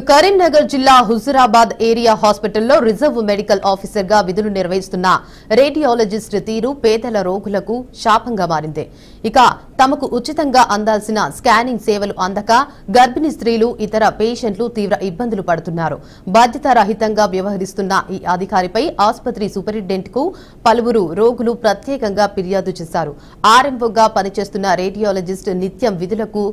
కరీంనగర్ జిల్లా హుజురాబాద్ ఏరియా హాస్పిటల్లో reserve medical officer గా విధులు నిర్వహిస్తున్న రేడియాలజిస్ట్ తీరు పేదల రోగులకు శాపంగా మారింది. ఇక తమకు ఉచితంగా అందాల్సిన స్కానింగ్ సేవలు అందక గర్భిణీ స్త్రీలు ఇతర పేషెంట్లు తీవ్ర ఇబ్బందులు పడుతున్నారు. బాధ్యతారహితంగా వ్యవహరిస్తున్న ఈ అధికారిపై ఆసుపత్రి సూపరింటెండెంట్ కు పలువురు రోగులు ప్రత్యేకంగా ఫిర్యాదు చేశారు. ఆర్ఎంఓగా పనిచేస్తున్న రేడియాలజిస్ట్ నిత్యం విధులకు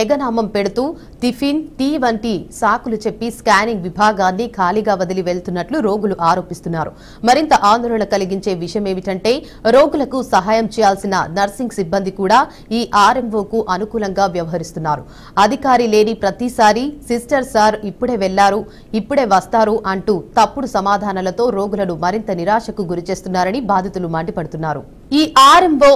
ఎగనామం పెడుతూ టిఫిన్, టీ వంటి సాకులు చెప్పి స్కానింగ్ విభాగాన్ని ఖాళీగా వదిలి వెళ్తున్నట్లు రోగులు ఆరోపిస్తున్నారు. మరింత ఆందోళన కలిగించే విషయమేమిటంటే రోగులకు సహాయం చేయాల్సిన నర్సింగ్ సిబ్బంది కూడా ఈ ఆర్ఎంఓకు అనుకూలంగా వ్యవహరిస్తున్నారు. అధికారి లేని ప్రతిసారి సిస్టర్ సార్ ఇప్పుడే వెళ్లారు, ఇప్పుడే వస్తారు అంటూ తప్పుడు సమాధానాలతో రోగులను మరింత నిరాశకు గురిచేస్తున్నారని బాధితులు మండిపడుతున్నారు. ఈ ఆర్ఎంఓ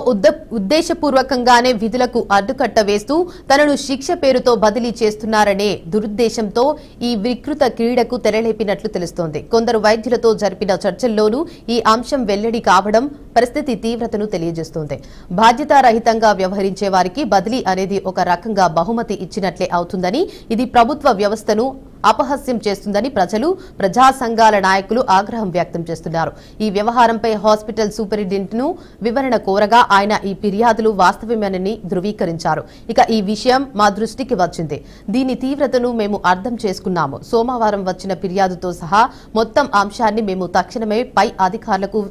ఉద్దేశపూర్వకంగానే విధులకు అడ్డుకట్ట వేస్తూ తనను శిక్ష పేరుతో బదిలీ చేస్తున్నారనే దురుద్దేశంతో ఈ వికృత క్రీడకు తెరలేపినట్లు తెలుస్తోంది. కొందరు వైద్యులతో జరిపిన చర్చల్లోనూ ఈ అంశం వెల్లడి కావడం పరిస్థితి తీవ్రతను తెలియజేస్తోంది. బాధ్యతారహితంగా వ్యవహరించే వారికి బదిలీ అనేది ఒక రకంగా బహుమతి ఇచ్చినట్లే అవుతుందని, ఇది ప్రభుత్వ వ్యవస్థను అపహాస్యం చేస్తుందని ప్రజలు, ప్రజా సంఘాల నాయకులు ఆగ్రహం వ్యక్తం చేస్తున్నారు. ఈ వ్యవహారంపై హాస్పిటల్ సూపరింటెండెంట్ ను వివరణ కోరగా ఆయన ఈ ఫిర్యాదులు వాస్తవమేనని ధృవీకరించారు. ఇక ఈ విషయం మా దృష్టికి వచ్చింది. దీని తీవ్రతను మేము అర్థం చేసుకున్నాము. సోమవారం వచ్చిన ఫిర్యాదుతో సహా మొత్తం అంశాన్ని మేము తక్షణమే పై అధికారులకు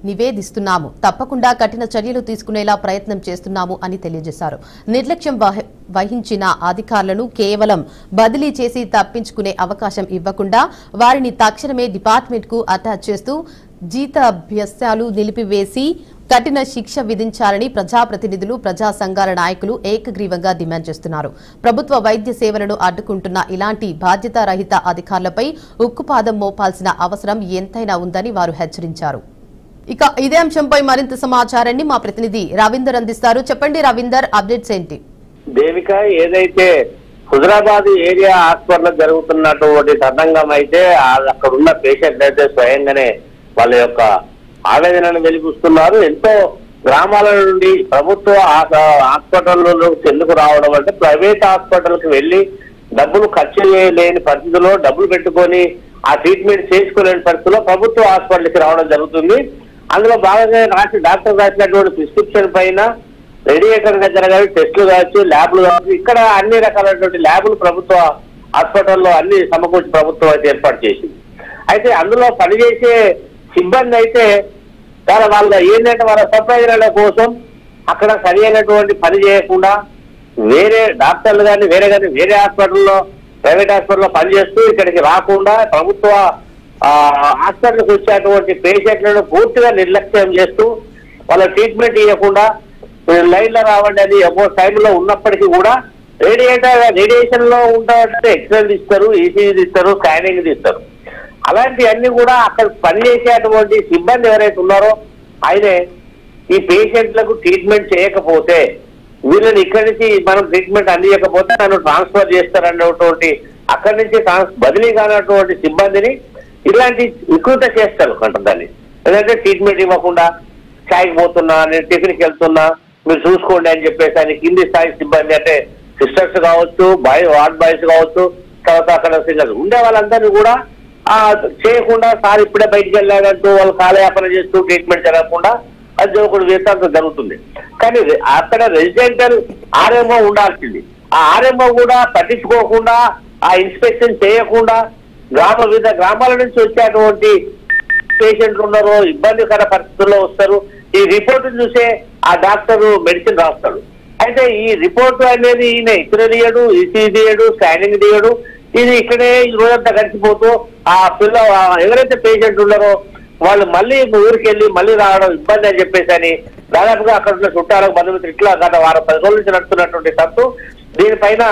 నివేదిస్తున్నాము. తప్పకుండా కఠిన చర్యలు తీసుకునేలా ప్రయత్నం చేస్తున్నాము అని తెలియజేశారు. నిర్లక్ష్యం వహించిన అధికారులను కేవలం బదిలీ చేసి తప్పించుకునే అవకాశం ఇవ్వకుండా వారిని తక్షణమే డిపార్ట్మెంట్ కు అటాచ్ చేస్తూ జీతాభ్యాసాలు నిలిపివేసి కఠిన శిక్ష విధించాలని ప్రజాప్రతినిధులు, ప్రజా సంఘాల నాయకులు ఏకగ్రీవంగా డిమాండ్ చేస్తున్నారు. ప్రభుత్వ వైద్య సేవలను అడ్డుకుంటున్న ఇలాంటి బాధ్యతారహిత అధికారులపై ఉక్కుపాదం మోపాల్సిన అవసరం ఎంతైనా ఉందని వారు హెచ్చరించారు. ఇక ఇదే అంశంపై మరింత సమాచారాన్ని మా ప్రతినిధి రవీందర్ అందిస్తారు. చెప్పండి రవీందర్, అప్డేట్స్ ఏంటి? దేవిక, ఏదైతే హుజరాబాద్ ఏరియా హాస్పిటల్ జరుగుతున్నటువంటి తతంగం అయితే అక్కడ ఉన్న పేషెంట్ అయితే స్వయంగానే వాళ్ళ యొక్క ఆవేదనను వెలిపిస్తున్నారు. ఎంతో గ్రామాల నుండి ప్రభుత్వ హాస్పిటల్లో ఎందుకు రావడం అంటే ప్రైవేట్ హాస్పిటల్ కి వెళ్లి డబ్బులు ఖర్చు చేయలేని పరిస్థితుల్లో డబ్బులు పెట్టుకొని ఆ ట్రీట్మెంట్ చేసుకోలేని పరిస్థితుల్లో ప్రభుత్వ హాస్పిటల్కి రావడం జరుగుతుంది. అందులో భాగంగా డాక్టర్ రాసినటువంటి ప్రిస్క్రిప్షన్ పైన రేడియేటర్ దగ్గర కానీ టెస్టులు కావచ్చు, ల్యాబ్లు కావచ్చు, ఇక్కడ అన్ని రకాలైనటువంటి ల్యాబులు ప్రభుత్వ హాస్పిటల్లో అన్ని సమకూర్చి ప్రభుత్వం అయితే ఏర్పాటు చేసింది. అయితే అందులో పనిచేసే సిబ్బంది అయితే వాళ్ళ ఏంటంటే వాళ్ళ సంప్రదాయాల కోసం అక్కడ సరి అయినటువంటి పని చేయకుండా వేరే డాక్టర్లు కానీ వేరే హాస్పిటల్లో, ప్రైవేట్ హాస్పిటల్లో పనిచేస్తూ ఇక్కడికి రాకుండా ప్రభుత్వ హాస్పిటల్కి వచ్చేటువంటి పేషెంట్లను పూర్తిగా నిర్లక్ష్యం చేస్తూ వాళ్ళ ట్రీట్మెంట్ ఇవ్వకుండా లైన్లో రావండి అని టైంలో ఉన్నప్పటికీ కూడా రేడియేషన్ లో ఉంటే ఎక్స్రేలు ఇస్తారు, ఈసీజీ ఇస్తారు, స్కానింగ్ ఇస్తారు. అలాంటివన్నీ కూడా అక్కడ పనిచేసేటువంటి సిబ్బంది ఎవరైతే ఉన్నారో ఆయనే ఈ పేషెంట్లకు ట్రీట్మెంట్ చేయకపోతే వీళ్ళని ఇక్కడి నుంచి మనం ట్రీట్మెంట్ అందించకపోతే నన్ను ట్రాన్స్ఫర్ చేస్తారన్నటువంటి అక్కడి నుంచి బదిలీ కానటువంటి సిబ్బందిని ఇలాంటి వికృత చేస్తారు దాన్ని. ఎందుకంటే ట్రీట్మెంట్ ఇవ్వకుండా ఛాయ్కి పోతున్నా, నేను టిఫిన్కి వెళ్తున్నా, మీరు చూసుకోండి అని చెప్పేసి ఆయన కింది స్థాయి సిబ్బంది అంటే సిస్టర్స్ కావచ్చు, వార్డ్ బాయ్స్ కావచ్చు, తర్వాత అక్కడ సింగర్స్ ఉండే వాళ్ళందరినీ కూడా చేయకుండా సార్ ఇప్పుడే బయటికి వెళ్ళాడంటూ వాళ్ళు కాలయాపన చేస్తూ ట్రీట్మెంట్ జరగకుండా అది ఒకటి వేస్తాంతం జరుగుతుంది. కానీ అక్కడ రెసిడెంటల్ ఆర్ఎంఓ ఉండాల్సింది. ఆ ఆర్ఎంఓ కూడా పట్టించుకోకుండా, ఆ ఇన్స్పెక్షన్ చేయకుండా వివిధ గ్రామాల నుంచి వచ్చేటువంటి పేషెంట్లు ఉన్నారో ఇబ్బందికర పరిస్థితుల్లో వస్తారు. ఈ రిపోర్టు చూసే ఆ డాక్టరు మెడిసిన్ రాస్తాడు. అయితే ఈ రిపోర్టు అనేది ఈయన ఇతర తీయడు, ఈసీజీ తీయడు, స్కానింగ్ తీయడు. ఇది ఇక్కడే ఈ రోజంతా గడిచిపోతూ ఆ ఎవరైతే పేషెంట్ ఉన్నారో వాళ్ళు మళ్ళీ ఊరికి వెళ్ళి మళ్ళీ రావడం ఇబ్బంది అని చెప్పేసి అని దాదాపుగా అక్కడ ఉన్న చుట్టాలకు బంధుమిత్రులు ఇట్లా గత 10 రోజుల నుంచి నడుస్తున్నటువంటి తప్పు. దీనిపైన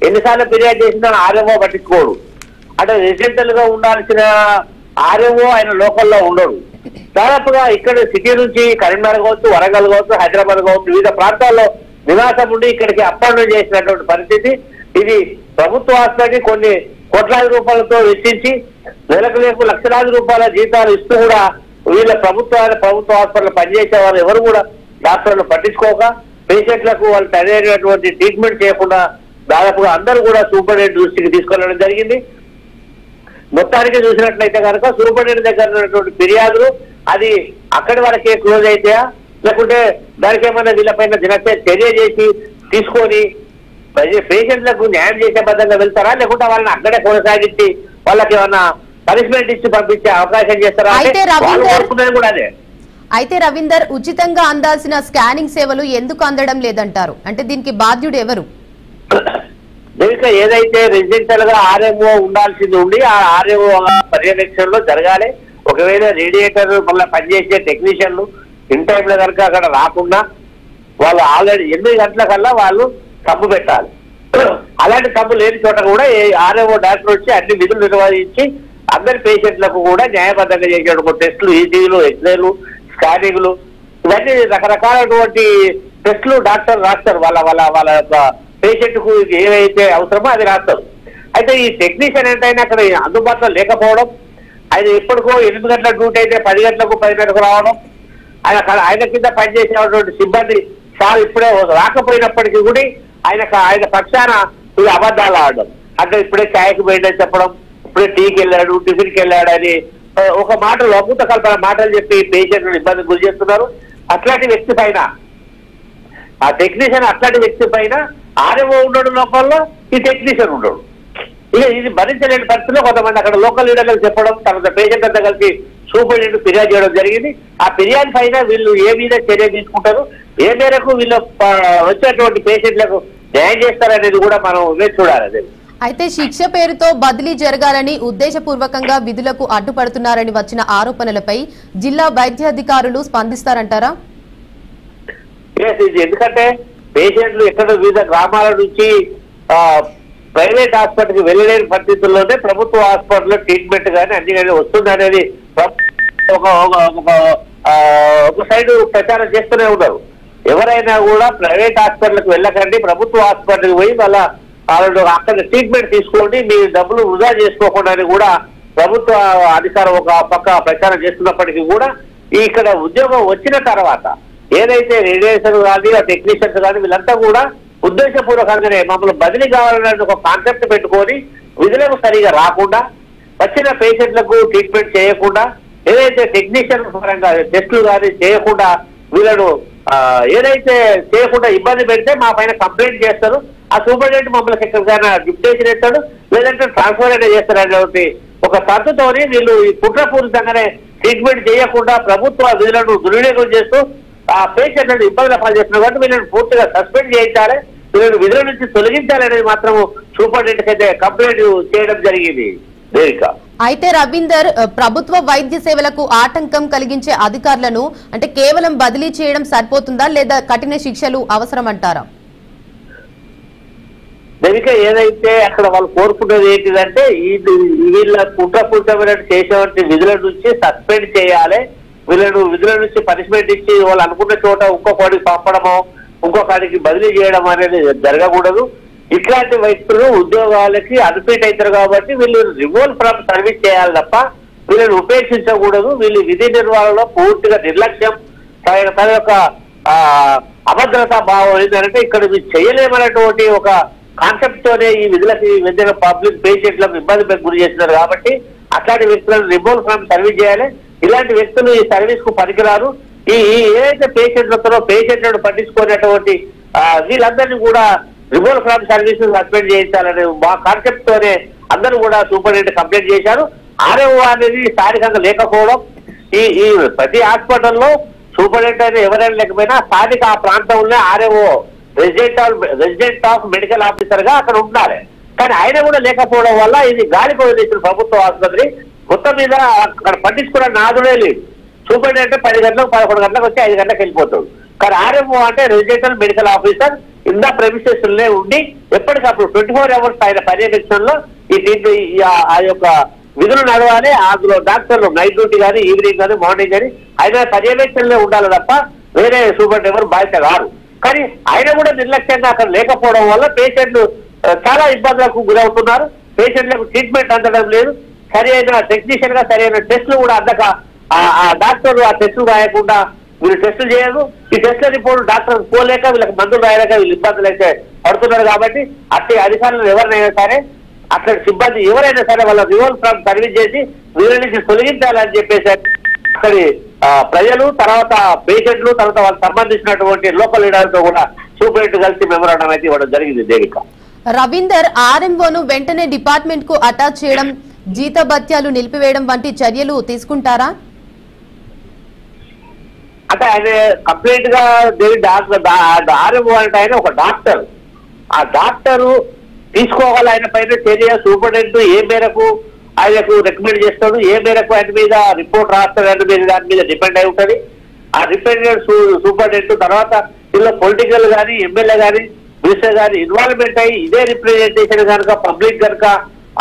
ఎన్నిసార్లు ఫిర్యాదు చేసినా ఆర్ఎంఓ పట్టించుకోడు. అంటే రెసిడెంటల్ గా ఉండాల్సిన ఆర్ఎంఓ ఆయన లోకల్లో ఉండడు. దాదాపుగా ఇక్కడ సిటీ నుంచి కరీంనగర్ కావచ్చు, వరంగల్ కావచ్చు, హైదరాబాద్ కావచ్చు, వివిధ ప్రాంతాల్లో నివాసం ఉండి ఇక్కడికి అపాయింట్మెంట్ చేసినటువంటి పరిస్థితి. ఇది ప్రభుత్వ హాస్పిటల్కి కొన్ని కోట్లాది రూపాయలతో వెచ్చించి నెలకు లక్షలాది రూపాయల జీతాలు ఇస్తూ కూడా వీళ్ళ ప్రభుత్వ హాస్పిటల్ పనిచేసే వాళ్ళు ఎవరు కూడా డాక్టర్లు పట్టించుకోక పేషెంట్లకు వాళ్ళు సరైనటువంటి ట్రీట్మెంట్ చేయకుండా దాదాపుగా అందరూ కూడా సూపరింటెండెంట్ దృష్టికి తీసుకెళ్లడం జరిగింది. మొత్తానికి చూసినట్లయితే కనుక సూపరింటెండెంట్ దగ్గర ఉన్నటువంటి ఫిర్యాదులు అది అక్కడి వరకే క్లోజ్ అయితాయా, లేకుంటే దానికి ఏమైనా వీళ్ళపైన చర్య చేసి తీసుకొని పేషెంట్లకు న్యాయం చేసే బద్దంగా వెళ్తారా, లేకుంటే వాళ్ళని అక్కడే కొనసాగించి వాళ్ళకి ఏమన్నా పనిష్మెంట్ ఇచ్చి పంపించే అవకాశం చేస్తారా అంటే వాళ్ళు కోరుకునేది కూడా అదే. అయితే రవీందర్, ఉచితంగా అందాల్సిన స్కానింగ్ సేవలు ఎందుకు అందడం లేదంటారు? అంటే దీనికి బాధ్యుడు ఎవరు? దీనికి ఏదైతే రెసిడెన్షియల్ గా ఆర్ఎంఓ ఉండాల్సింది ఉండి ఆ ఆర్ఎంఓ పర్యవేక్షణలో జరగాలి. ఒకవేళ రేడియేటర్ మళ్ళీ పనిచేసే టెక్నీషియన్లు ఇన్ టైంలో కనుక అక్కడ రాకుండా వాళ్ళు ఆల్రెడీ 8 గంటల కల్లా వాళ్ళు సబ్బు పెట్టాలి. అలాంటి సబ్బు లేని చోట కూడా ఆర్ఎంఓ డాక్టర్ వచ్చి అన్ని విధులు నిర్వహించి అందరి పేషెంట్లకు కూడా న్యాయబద్ధంగా చేసేటువంటి టెస్టులు, ఈసీలు, ఎక్స్రేలు, స్కానింగ్లు, ఇవన్నీ రకరకాలైనటువంటి టెస్టులు డాక్టర్ రాస్తారు. వాళ్ళ యొక్క పేషెంట్ కు ఏవైతే అవసరమో అది రాస్తారు. అయితే ఈ టెక్నీషియన్ ఏంటైనా అక్కడ అందుబాటులో లేకపోవడం, ఆయన ఎప్పటికో 8 గంటల డ్యూటీ అయితే 10 గంటలకు 10 గంటలకు రావడం, ఆయన కింద పనిచేసేటువంటి సిబ్బంది సార్ ఇప్పుడే రాకపోయినప్పటికీ కూడా ఆయన పక్షాన ఇది అబద్ధాలు ఆడడం, అంటే ఇప్పుడే ఛాయకి పోయిందని చెప్పడం, ఇప్పుడే టీకి వెళ్ళాడు, టిఫిన్కి వెళ్ళాడు అని ఒక మాటలు అభూత కల్పన మాటలు చెప్పి పేషెంట్ను ఇబ్బంది గురి చేస్తున్నారు. అట్లాంటి వ్యక్తి పైన, ఆ టెక్నీషియన్ అట్లాంటి వ్యక్తి పైన ఆర్ఎంఓ ఉండడం లోపల ఈ టెక్నీషియన్ ఉండడు. ఇక ఇది భరించలేని పరిస్థితిలో కొంతమంది అక్కడ లోకల్ లీడర్లకు చెప్పడం, తర్వాత పేషెంట్ అంతా కలిసి సూపరింటెండెంట్ ఫిర్యాదు చేయడం జరిగింది. ఆ ఫిర్యాదు పైన వీళ్ళు ఏ మీద చర్య తీసుకుంటారు, ఏ మేరకు వీళ్ళు వచ్చేటువంటి పేషెంట్లకు న్యాయం చేస్తారనేది కూడా మనం చూడాలి. అదే అయితే శిక్ష పేరుతో బదిలీ జరగాలని ఉద్దేశపూర్వకంగా విధులకు అడ్డుపడుతున్నారని వచ్చిన ఆరోపణలపై జిల్లా వైద్యాధికారులు స్పందిస్తారంటారా? ఎందుకంటే పేషెంట్లు ఎక్కడ వివిధ గ్రామాల నుంచి ప్రైవేట్ హాస్పిటల్కి వెళ్ళలేని పరిస్థితుల్లోనే ప్రభుత్వ హాస్పిటల్లో ట్రీట్మెంట్ కానీ అన్ని కానీ వస్తుంది అనేది ఒక సైడ్ ప్రచారం చేస్తూనే ఉన్నారు. ఎవరైనా కూడా ప్రైవేట్ హాస్పిటల్కి వెళ్ళకండి, ప్రభుత్వ హాస్పిటల్కి పోయి వాళ్ళ అక్కడ ట్రీట్మెంట్ తీసుకోండి, మీ డబ్బులు వృధా చేసుకోకుండా కూడా ప్రభుత్వ అధికారం ఒక పక్క ప్రచారం చేస్తున్నప్పటికీ కూడా ఇక్కడ ఉద్యోగం వచ్చిన తర్వాత ఏదైతే రేడియేషన్ కానీ ఆ టెక్నీషియన్స్ కానీ వీళ్ళంతా కూడా ఉద్దేశపూర్వకంగానే మమ్మల్ని బదిలీ కావాలనే ఒక కాన్సెప్ట్ పెట్టుకొని విధులకు సరిగా రాకుండా, వచ్చిన పేషెంట్లకు ట్రీట్మెంట్ చేయకుండా, ఏదైతే టెక్నీషియన్ పరంగా టెస్టులు కానీ చేయకుండా వీళ్ళను ఏదైతే చేయకుండా ఇబ్బంది పెడితే మా పైన కంప్లైంట్ చేస్తారు. ఆ సూపరింటెండెంట్ మమ్మల్ని ఎక్కడికైనా డిప్యుటేషన్ చేస్తాడు, లేదంటే ట్రాన్స్ఫర్ అయినా చేస్తారు అనేటువంటి ఒక సర్దుతోని వీళ్ళు ఈ కుట్రపూరితంగానే ట్రీట్మెంట్ చేయకుండా ప్రభుత్వ విధులను దుర్వినియోగం చేస్తూ ఆ పేషెంట్లను ఇబ్బందుల పాలు చేస్తున్నారు. కాబట్టి వీళ్ళని పూర్తిగా సస్పెండ్ చేయించాలి, వీళ్ళని విధుల నుంచి తొలగించాలనేది మాత్రం సూపరింటెండెంట్ అయితే కంప్లైంట్ చేయడం జరిగింది. అయితే రవీందర్, ప్రభుత్వ వైద్య సేవలకు ఆటంకం కలిగించే అధికారులను అంటే కేవలం బదిలీ చేయడం సరిపోతుందా, లేదా కఠిన శిక్షలు అవసరం అంటారా? దేవిక, ఏదైతే అక్కడ వాళ్ళు కోరుకున్నది ఏంటిదంటే వీళ్ళ కుట్రపూరితమైన చేసేటువంటి విధుల నుంచి సస్పెండ్ చేయాలి, వీళ్ళను విధుల నుంచి పనిష్మెంట్ ఇచ్చి వాళ్ళు అనుకున్న చోట ఇంకొకటికి పంపడమో ఇంకొకటికి బదిలీ చేయడం అనేది జరగకూడదు. ఇట్లాంటి వ్యక్తులు ఉద్యోగాలకి అన్ఫిట్ అవుతారు కాబట్టి వీళ్ళు రిమూవల్ ఫ్రమ్ సర్వీస్ చేయాలి తప్ప వీళ్ళని ఉపేక్షించకూడదు. వీళ్ళు విధి నిర్వహణలో పూర్తిగా నిర్లక్ష్యం, తన యొక్క అభద్రతా భావం ఏంటంటే ఇక్కడ మీరు చేయలేమనేటువంటి ఒక కాన్సెప్ట్ తోనే ఈ విధులకి మధ్య పబ్లిక్ పేషెంట్లకు ఇబ్బంది గురి చేస్తున్నారు. కాబట్టి అట్లాంటి వ్యక్తులను రిమూవల్ ఫ్రమ్ సర్వీస్ చేయాలి. ఇలాంటి వ్యక్తులు ఈ సర్వీస్ కు పనికిరారు. ఈ ఏదైతే పేషెంట్లతో పేషెంట్లను పట్టించుకునేటువంటి వీళ్ళందరినీ కూడా రిమూవల్ ఫ్రమ్ సర్వీస్ సస్పెండ్ చేయించాలనే మా కాన్సెప్ట్ తోనే అందరూ కూడా సూపరింటెండెంట్ కంప్లైంట్ చేశారు. ఆర్ఎంఓ అనేది స్థానికంగా లేకపోవడం, ఈ ప్రతి హాస్పిటల్లో సూపరింటెండెంట్ ఎవరైనా లేకపోయినా స్థానిక ఆ ప్రాంతంలో RMO resident of medical officer గా అక్కడ ఉండాలి. కానీ ఆయన కూడా లేకపోవడం వల్ల ఇది గాలికి వదిలేసిన ప్రభుత్వ ఆసుపత్రి మొత్తం మీద అక్కడ పట్టించుకున్న నాదుడే లేదు. సూపరింటెండెంట్ 10 గంటలకు 11 గంటలకు వచ్చి 5 గంటలకు వెళ్ళిపోతాడు. కానీ ఆర్ఎంఓ అంటే residential medical officer in the premises లో ఉండి ఎప్పటికప్పుడు 24 hours ఆయన పర్యవేక్షణలో ఆ యొక్క విధులు నడవాలి. అందులో డాక్టర్లు నైట్ డ్యూటీ కానీ ఈవినింగ్ కానీ మార్నింగ్ కానీ ఆయన పర్యవేక్షణలో ఉండాలి తప్ప వేరే సూపరింటెండెంట్ ఎవరు బాధ్యత కాదు. కానీ ఆయన కూడా నిర్లక్ష్యంగా అక్కడ లేకపోవడం వల్ల పేషెంట్లు చాలా ఇబ్బందులకు గురవుతున్నారు. పేషెంట్లకు ట్రీట్మెంట్ అందడం లేదు, సరైన టెక్నీషియన్ గా సరైన టెస్టులు కూడా అందక ఆ డాక్టర్ ఆ టెస్టులు రాయకుండా వీళ్ళు టెస్టులు చేయరు. ఈ టెస్టుల రిపోర్ట్ డాక్టర్ పోలేక వీళ్ళకి మందులు రాయలేక వీళ్ళు ఇబ్బందులు అయితే పడుతున్నారు. కాబట్టి అట్టి అధికారులు ఎవరినైనా సరే అక్కడ సిబ్బంది ఎవరైనా సరే వాళ్ళ రివోల్ ఫ్రమ్ సర్వీస్ చేసి వీళ్ళ నుంచి తొలగించాలని చెప్పేసి అక్కడి ప్రజలు, తర్వాత పేషెంట్లు, తర్వాత వాళ్ళకి సంబంధించినటువంటి లోకల్ లీడర్తో కూడా సూపరింటెండెంట్ కలిసి మెమోరాండం అయితే ఇవ్వడం జరిగింది. దేవిక, రవీందర్, ఆర్ఎంఓను వెంటనే డిపార్ట్మెంట్ కు అటాచ్ చేయడం, జీతభత్యాలు నిలిపివేయడం వంటి చర్యలు తీసుకుంటారా? అంటే ఆయన కంప్లీట్ గా ఆర్ఎంఓ అంటే ఆయన ఒక డాక్టర్. ఆ డాక్టరు తీసుకోవాలి ఆయన పైన చర్య. సూపరింటెండెంట్ ఏ మేరకు ఆయనకు రికమెండ్ చేస్తాడు, ఏ మేరకు ఆయన మీద రిపోర్ట్ రాస్తాడు, ఆయన మీద దాని మీద డిపెండ్ అయి ఉంటుంది. ఆ డిపెండెంట్ సూపరింటెండెంట్ తర్వాత ఇలా పొలిటికల్ కానీ, ఎమ్మెల్యే కానీ, మినిస్టర్ కానీ ఇన్వాల్వ్మెంట్ అయ్యి ఇదే రిప్రజెంటేషన్ కనుక పబ్లిక్ కనుక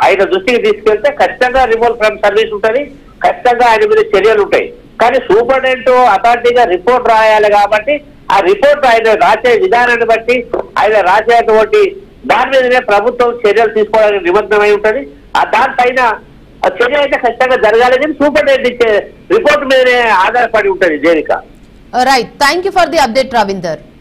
ఆయన దృష్టికి తీసుకెళ్తే ఖచ్చితంగా రిమోట్ ఫ్రమ్ సర్వీస్ ఉంటుంది, ఖచ్చితంగా ఆయన మీద చర్యలు ఉంటాయి. కానీ సూపరింటెండెంట్ అథారిటీగా రిపోర్ట్ రాయాలి కాబట్టి ఆ రిపోర్ట్ ఆయన రాసే విధానాన్ని బట్టి ఆయన రాసేటువంటి దాని మీదనే ప్రభుత్వం చర్యలు తీసుకోవడానికి నిమగ్నమై ఉంటుంది. ఆ దానిపైన చర్య అయితే ఖచ్చితంగా జరగాలి, కానీ సూపరింటెండెంట్ ఇచ్చే రిపోర్ట్ మీదనే ఆధారపడి ఉంటుంది. Devika, right, thank you for the update Ravinder.